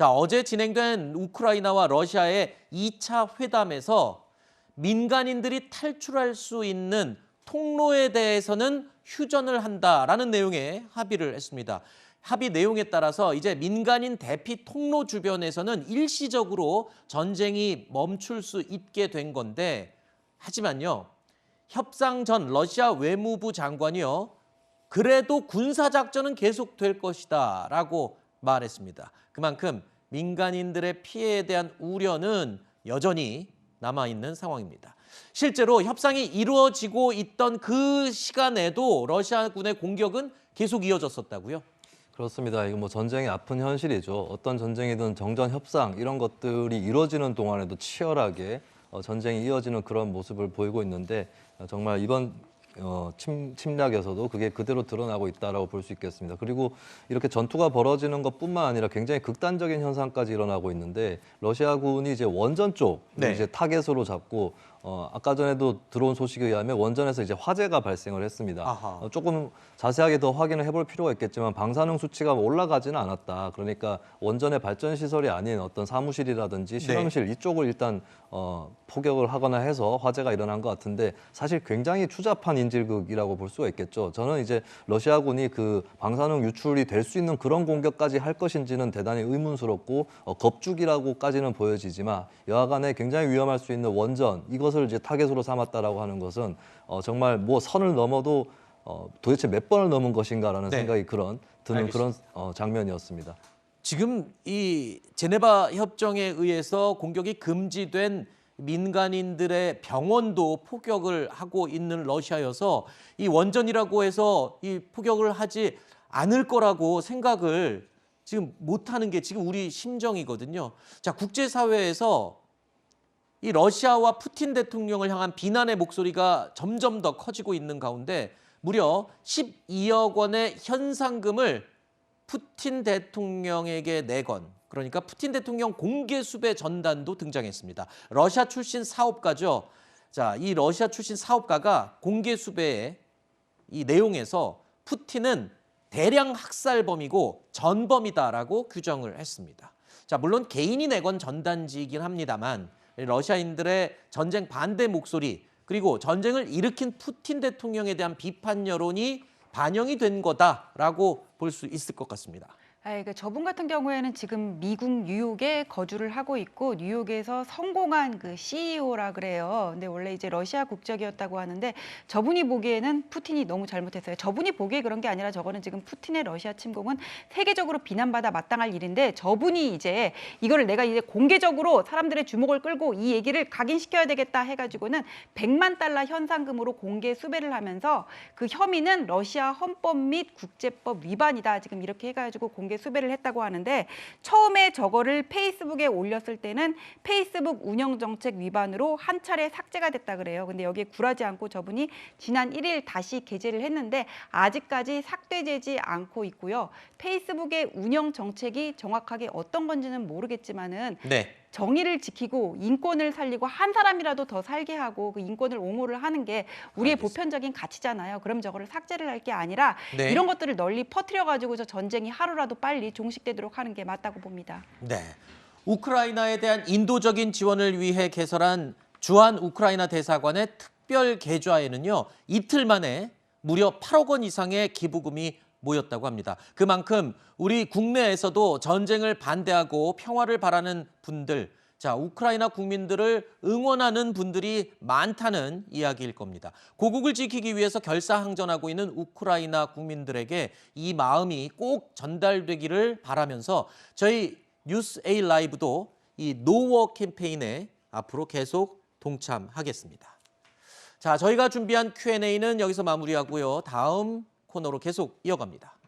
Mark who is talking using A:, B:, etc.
A: 자, 어제 진행된 우크라이나와 러시아의 2차 회담에서 민간인들이 탈출할 수 있는 통로에 대해서는 휴전을 한다라는 내용의 합의를 했습니다. 합의 내용에 따라서 이제 민간인 대피 통로 주변에서는 일시적으로 전쟁이 멈출 수 있게 된 건데, 하지만요, 협상 전 러시아 외무부 장관이요, 그래도 군사작전은 계속될 것이다 라고 말했습니다. 그만큼 민간인들의 피해에 대한 우려는 여전히 남아있는 상황입니다. 실제로 협상이 이루어지고 있던 그 시간에도 러시아군의 공격은 계속 이어졌었다고요?
B: 그렇습니다. 이거 뭐 전쟁의 아픈 현실이죠. 어떤 전쟁이든 정전 협상 이런 것들이 이루어지는 동안에도 치열하게 전쟁이 이어지는 그런 모습을 보이고 있는데 정말 이번 침략에서도 그게 그대로 드러나고 있다라고 볼 수 있겠습니다. 그리고 이렇게 전투가 벌어지는 것뿐만 아니라 굉장히 극단적인 현상까지 일어나고 있는데 러시아군이 이제 원전 쪽을 이제 타겟으로 잡고 아까 전에도 들어온 소식에 의하면 원전에서 이제 화재가 발생을 했습니다. 조금 자세하게 더 확인을 해볼 필요가 있겠지만 방사능 수치가 올라가지는 않았다. 그러니까 원전의 발전 시설이 아닌 어떤 사무실이라든지 실험실 이쪽을 일단 포격을 하거나 해서 화재가 일어난 것 같은데 사실 굉장히 추잡한 인질극이라고 볼 수가 있겠죠. 저는 이제 러시아군이 그 방사능 유출이 될 수 있는 그런 공격까지 할 것인지는 대단히 의문스럽고 겁죽이라고까지는 보여지지만 여하간에 굉장히 위험할 수 있는 원전 이것을 이제 타겟으로 삼았다라고 하는 것은 정말 뭐 선을 넘어도 도대체 몇 번을 넘은 것인가라는 생각이 드는 그런 장면이었습니다.
A: 지금 이 제네바 협정에 의해서 공격이 금지된 민간인들의 병원도 폭격을 하고 있는 러시아여서 이 원전이라고 해서 이 폭격을 하지 않을 거라고 생각을 지금 못하는 게 지금 우리 심정이거든요. 자, 국제사회에서 이 러시아와 푸틴 대통령을 향한 비난의 목소리가 점점 더 커지고 있는 가운데 무려 12억 원의 현상금을 푸틴 대통령에게 내건, 그러니까 푸틴 대통령 공개 수배 전단도 등장했습니다. 러시아 출신 사업가죠. 자, 이 러시아 출신 사업가가 공개 수배의 이 내용에서 푸틴은 대량 학살범이고 전범이다라고 규정을 했습니다. 자, 물론 개인이 내건 전단지이긴 합니다만 러시아인들의 전쟁 반대 목소리 그리고 전쟁을 일으킨 푸틴 대통령에 대한 비판 여론이 반영이 된 거다라고 볼 수 있을 것 같습니다.
C: 그러니까 저분 같은 경우에는 지금 미국 뉴욕에 거주를 하고 있고 뉴욕에서 성공한 그 CEO라 그래요. 근데 원래 이제 러시아 국적이었다고 하는데 저분이 보기에는 푸틴이 너무 잘못했어요. 저분이 보기에 그런 게 아니라 저거는 지금 푸틴의 러시아 침공은 세계적으로 비난받아 마땅할 일인데 저분이 이제 이거를 내가 이제 공개적으로 사람들의 주목을 끌고 이 얘기를 각인시켜야 되겠다 해가지고는 100만 달러 현상금으로 공개 수배를 하면서 그 혐의는 러시아 헌법 및 국제법 위반이다. 지금 이렇게 해가지고 공개 수배를 했다고 하는데 처음에 저거를 페이스북에 올렸을 때는 페이스북 운영 정책 위반으로 한 차례 삭제가 됐다 그래요. 근데 여기에 굴하지 않고 저분이 지난 1일 다시 게재를 했는데 아직까지 삭제되지 않고 있고요. 페이스북의 운영 정책이 정확하게 어떤 건지는 모르겠지만은 정의를 지키고 인권을 살리고 한 사람이라도 더 살게 하고 그 인권을 옹호를 하는 게 우리의 보편적인 가치잖아요. 그럼 저거를 삭제를 할 게 아니라 이런 것들을 널리 퍼뜨려가지고 저 전쟁이 하루라도 빨리 종식되도록 하는 게 맞다고 봅니다.
A: 네, 우크라이나에 대한 인도적인 지원을 위해 개설한 주한 우크라이나 대사관의 특별 계좌에는요, 이틀 만에 무려 8억 원 이상의 기부금이 모였다고 합니다. 그만큼 우리 국내에서도 전쟁을 반대하고 평화를 바라는 분들, 자, 우크라이나 국민들을 응원하는 분들이 많다는 이야기일 겁니다. 고국을 지키기 위해서 결사항전하고 있는 우크라이나 국민들에게 이 마음이 꼭 전달되기를 바라면서 저희 뉴스 A 라이브도 이 노워 캠페인에 앞으로 계속 동참하겠습니다. 자, 저희가 준비한 Q&A는 여기서 마무리하고요. 다음 코너로 계속 이어갑니다.